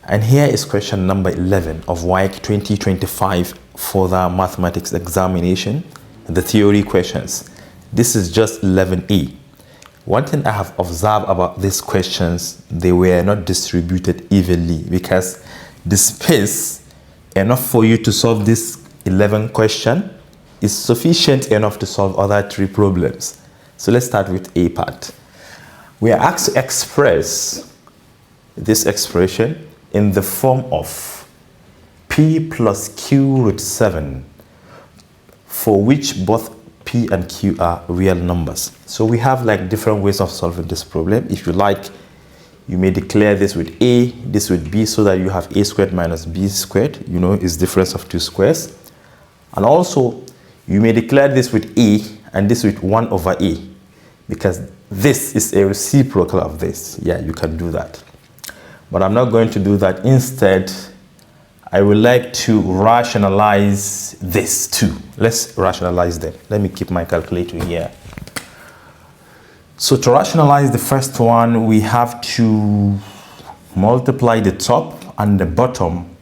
And here is question number 11 of WAEC 2025 for the mathematics examination, the theory questions. This is just 11A. One thing I have observed about these questions, they were not distributed evenly because the space enough for you to solve this 11 question is sufficient enough to solve other 3 problems. So let's start with A part. We are asked to express this expression in the form of P plus Q root 7, for which both P and Q are real numbers. So we have like different ways of solving this problem. If you like, you may declare this with A, this with B, so that you have A squared minus B squared, you know, is difference of 2 squares. And also, you may declare this with A and this with 1 over A, because this is a reciprocal of this. Yeah, you can do that. But I'm not going to do that. Instead, I would like to rationalize this too. Let's rationalize them. Let me keep my calculator here. So to rationalize the first one, we have to multiply the top and the bottom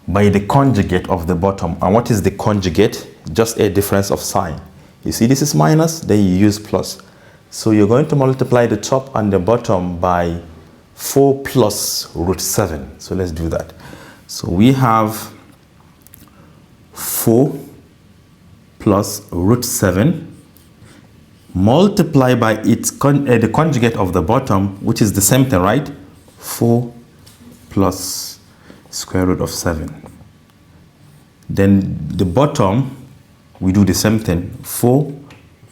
by the conjugate of the bottom. And what is the conjugate? Just a difference of sign. You see this is minus, then you use plus. So you're going to multiply the top and the bottom by 4 plus root 7. So let's do that. So we have 4 plus root 7 multiplied by its the conjugate of the bottom, which is the same thing, right? 4 plus square root of 7. Then the bottom, we do the same thing. 4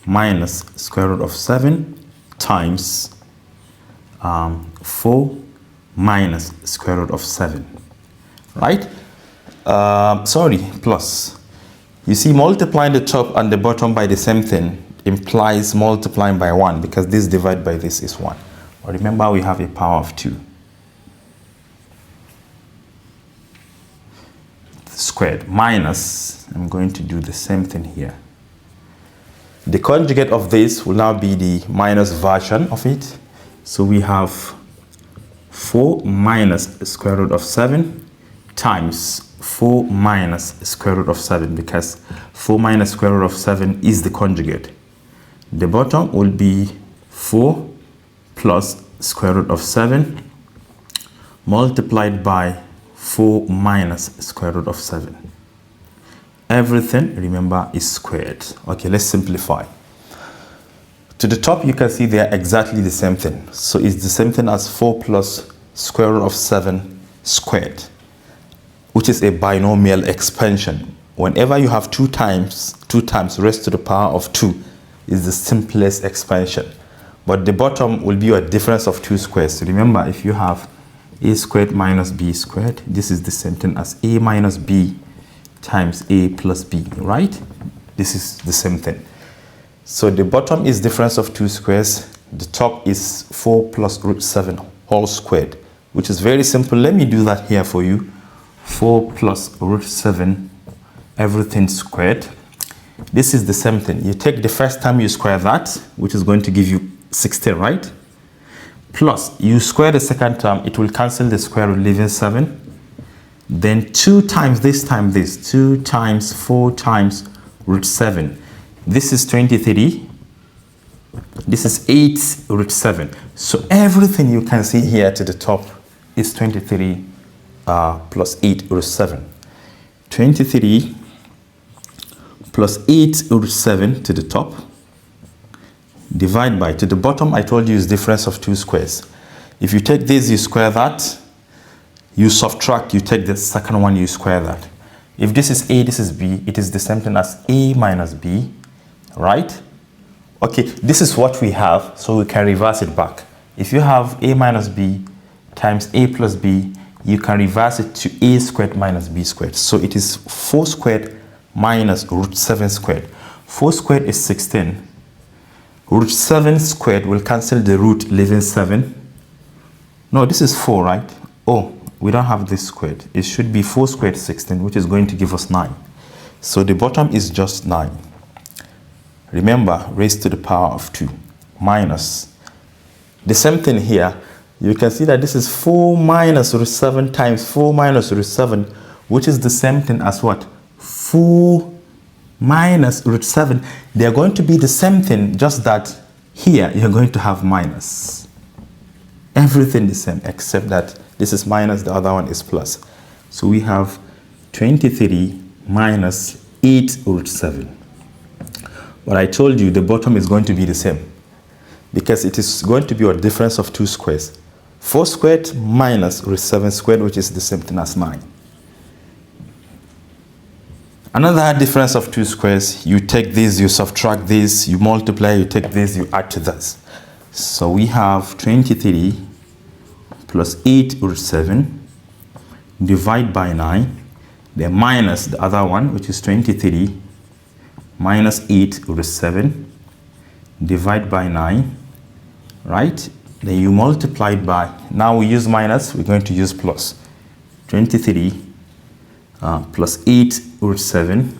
minus square root of 7 times 4 minus square root of 7, right? Plus. You see, multiplying the top and the bottom by the same thing implies multiplying by 1, because this divided by this is 1. But remember, we have a power of 2. Squared minus, I'm going to do the same thing here. The conjugate of this will now be the minus version of it. So we have 4 minus square root of 7 times 4 minus square root of 7, because 4 minus square root of 7 is the conjugate. The bottom will be 4 plus square root of 7 multiplied by 4 minus square root of 7. Everything, remember, is squared. Okay, let's simplify. To the top, you can see they are exactly the same thing. So it's the same thing as 4 plus square root of 7 squared, which is a binomial expansion. Whenever you have 2 times raised to the power of 2 is the simplest expansion. But the bottom will be a difference of 2 squares. So remember, if you have a squared minus b squared, this is the same thing as a minus b times a plus b, right? This is the same thing. So the bottom is difference of 2 squares. The top is 4 plus root 7 whole squared, which is very simple. Let me do that here for you. 4 plus root 7, everything squared. This is the same thing. You take the first time you square that, which is going to give you 16, right? Plus, you square the second term, it will cancel the square root, leaving 7. Then 2 times this time this, 2 times 4 times root 7. This is 23. This is 8 root 7. So everything you can see here to the top is 23 plus 8 root 7. 23 plus 8 root 7 to the top. Divide by, to the bottom, I told you is difference of 2 squares. If you take this, you square that. You subtract, you take the second one, you square that. If this is A, this is B, it is the same thing as A minus B, right? Okay, this is what we have, so we can reverse it back. If you have A minus B times A plus B, you can reverse it to A squared minus B squared. So it is 4 squared minus root 7 squared. 4 squared is 16. Root 7 squared will cancel the root, leaving 7. No, this is 4, right? Oh, we don't have this squared. It should be 4 squared 16, which is going to give us 9. So the bottom is just 9. Remember, raised to the power of 2 minus. The same thing here. you can see that this is 4 minus root 7 times 4 minus root 7, which is the same thing as what? 4 minus root 7. They are going to be the same thing, just that here you're going to have minus. Everything the same, except that this is minus, the other one is plus. So we have 23 minus 8 root 7. But I told you the bottom is going to be the same, because it is going to be a difference of 2 squares. 4 squared minus root 7 squared, which is the same thing as 9. Another difference of 2 squares, you take this, you subtract this, you multiply, you take this, you add to this. So we have 23 plus 8 root 7 divide by 9, then minus the other one, which is 23 minus 8 root 7 divide by 9, right? Then you multiply it by, now we use minus, we're going to use plus. 23 plus 8 root 7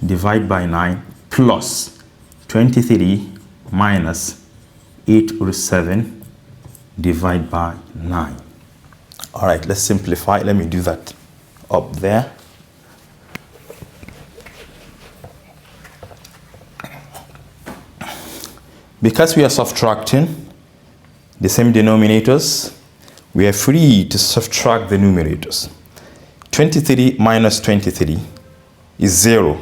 divide by 9 plus 23 minus 8 root 7 divide by 9. All right, let's simplify. Let me do that up there. Because we are subtracting the same denominators, we are free to subtract the numerators. 23 minus 23 is 0.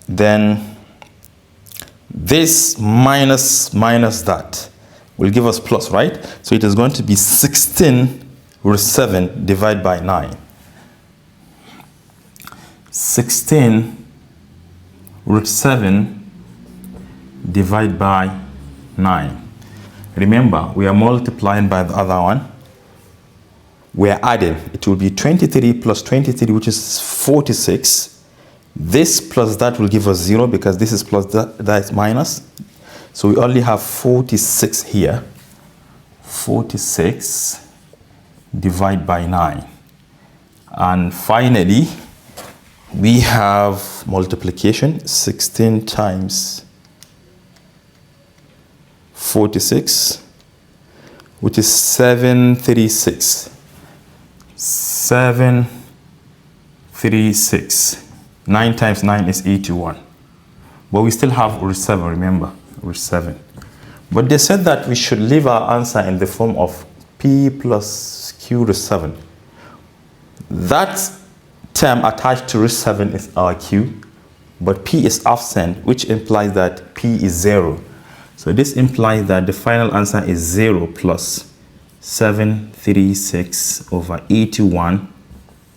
Then this minus that will give us plus, right? So it is going to be 16 root 7 divided by 9. 16 root 7 divided by 9. Remember, we are multiplying by the other one. We are adding. It will be 23 plus 23, which is 46. This plus that will give us 0, because this is plus that is minus. So we only have 46 here. 46 divided by 9. And finally, we have multiplication. 16 times 46, which is 736. 736. 9 times 9 is 81. But we still have root 7, remember, root 7. But they said that we should leave our answer in the form of p plus q root 7. That term attached to root 7 is our q, but p is absent, which implies that p is 0. So this implies that the final answer is 0 plus 736 over 81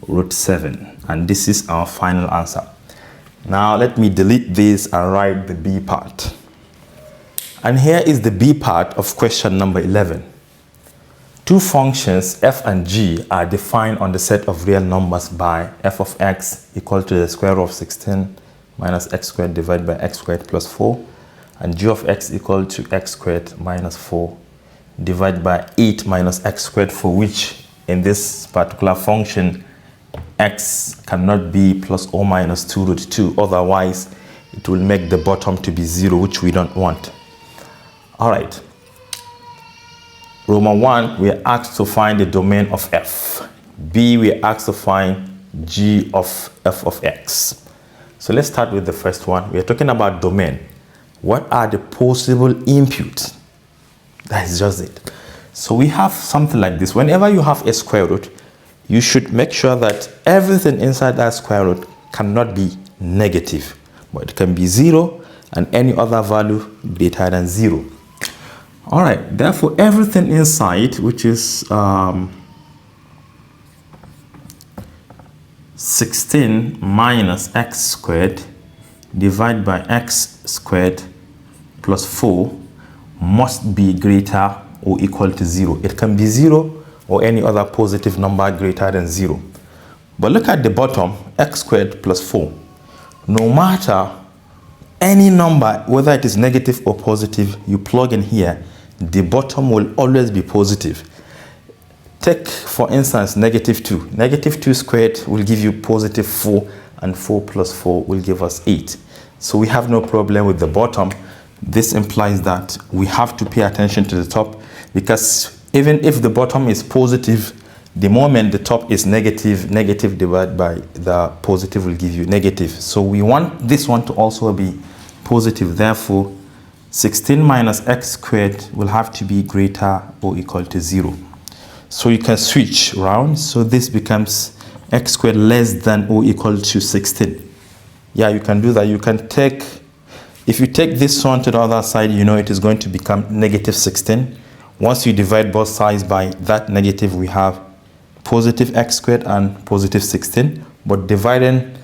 root 7. And this is our final answer. Now let me delete this and write the B part. And here is the B part of question number 11. Two functions f and g are defined on the set of real numbers by f of x equal to the square root of 16 minus x squared divided by x squared plus 4, and g of x equal to x squared minus 4 divided by 8 minus x squared, for which in this particular function x cannot be plus or minus 2 root 2, otherwise it will make the bottom to be 0, which we don't want. All right, Roman 1, we are asked to find the domain of f. B, we are asked to find g of f of x. So let's start with the first one. We are talking about domain. What are the possible inputs? That is just it. So we have something like this. Whenever you have a square root, you should make sure that everything inside that square root cannot be negative, but it can be 0 and any other value greater than 0. All right, therefore everything inside, which is 16 minus x squared divided by x squared plus 4 must be greater or equal to 0. It can be 0 or any other positive number greater than 0. But look at the bottom, x squared plus 4. No matter any number, whether it is negative or positive, you plug in here, the bottom will always be positive. Take, for instance, negative 2. Negative 2 squared will give you positive 4, and 4 plus 4 will give us 8. So we have no problem with the bottom. This implies that we have to pay attention to the top. because even if the bottom is positive, the moment the top is negative, negative divided by the positive will give you negative. So we want this one to also be positive. Therefore, 16 minus x squared will have to be greater or equal to 0. So you can switch around. So this becomes x squared less than or equal to 16. Yeah, you can do that. You can take, if you take this one to the other side, you know it is going to become negative 16. Once you divide both sides by that negative, we have positive x squared and positive 16. But dividing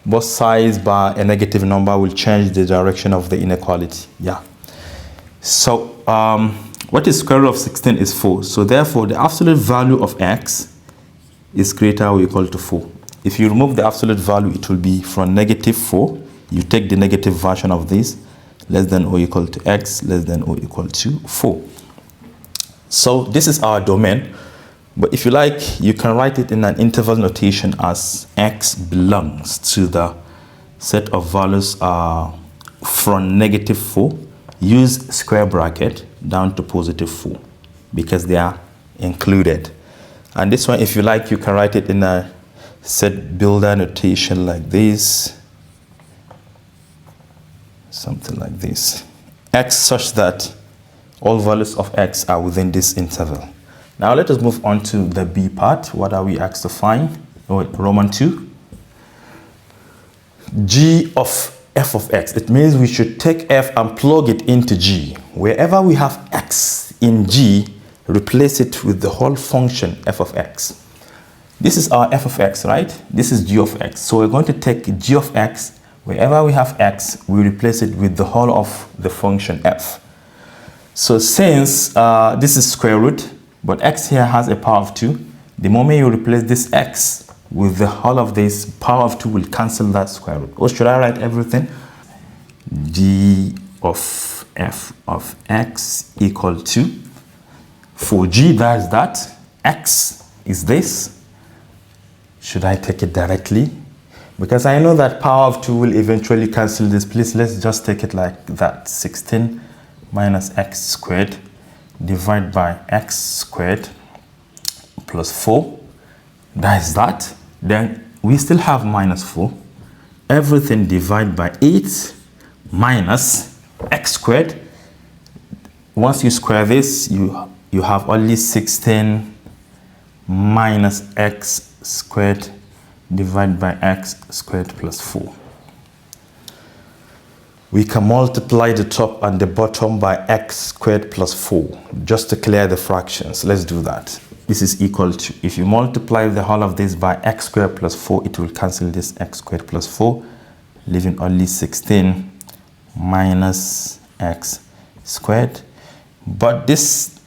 both sides by a negative number will change the direction of the inequality. Yeah. So what is square root of 16 is 4. So therefore, the absolute value of x is greater or equal to 4. If you remove the absolute value, it will be from negative 4. You take the negative version of this, less than or equal to x, less than or equal to 4. So this is our domain. But if you like, you can write it in an interval notation as x belongs to the set of values from negative 4. Use square bracket down to positive 4 because they are included. And this one, if you like, you can write it in a set builder notation like this. Something like this. X such that all values of x are within this interval. Now let us move on to the B part. What are we asked to find? Roman 2. G of f of x. It means we should take f and plug it into g. Wherever we have x in g, replace it with the whole function f of x. This is our f of x, right? This is g of x. So we're going to take g of x. Wherever we have x, we replace it with the whole of the function f. So since this is square root, but x here has a power of 2, the moment you replace this x with the whole of this, power of 2 will cancel that square root. Or should I write everything? G of f of x equal to, for g, that's that, x is this. Should I take it directly? Because I know that power of 2 will eventually cancel this. Please, let's just take it like that. 16 minus x squared divided by x squared plus 4. That is that. Then we still have minus 4. Everything divided by 8 minus x squared. Once you square this, you have only 16 minus x squared divided by x squared plus 4. We can multiply the top and the bottom by x squared plus 4 just to clear the fractions. Let's do that. This is equal to, if you multiply the whole of this by x squared plus 4, it will cancel this x squared plus 4, leaving only 16 minus x squared. But this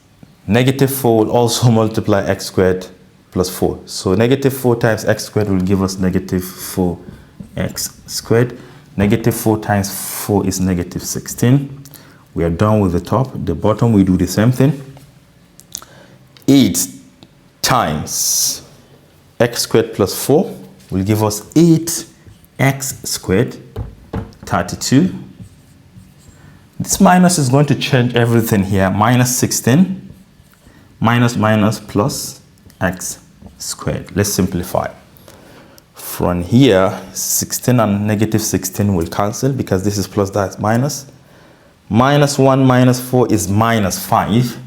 negative 4 will also multiply x squared plus 4. So negative 4 times x squared will give us negative 4x squared. Negative 4 times 4 is negative 16. We are done with the top. The bottom, we do the same thing. 8 times x squared plus 4 will give us 8x squared, 32. This minus is going to change everything here. Minus 16, minus minus plus x squared. Let's simplify. From here, 16 and negative 16 will cancel because this is plus, that's minus. Minus 1 minus 4 is minus 5.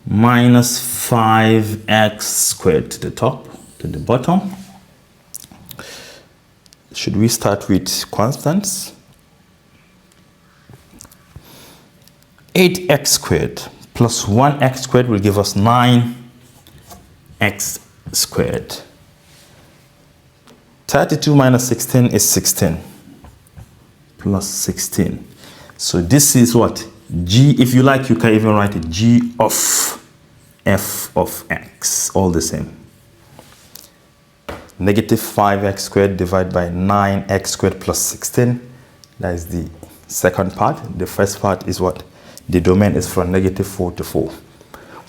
Minus 5x squared to the top, to the bottom. Should we start with constants? 8x squared plus 1x squared will give us 9x squared. 32 minus 16 is 16 plus 16. So this is what? G, if you like, you can even write it G of f of x, all the same. Negative 5x squared divided by 9x squared plus 16. That is the second part. The first part is what? The domain is from negative 4 to 4.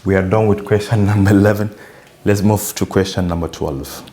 We are done with question number 11. Let's move to question number 12.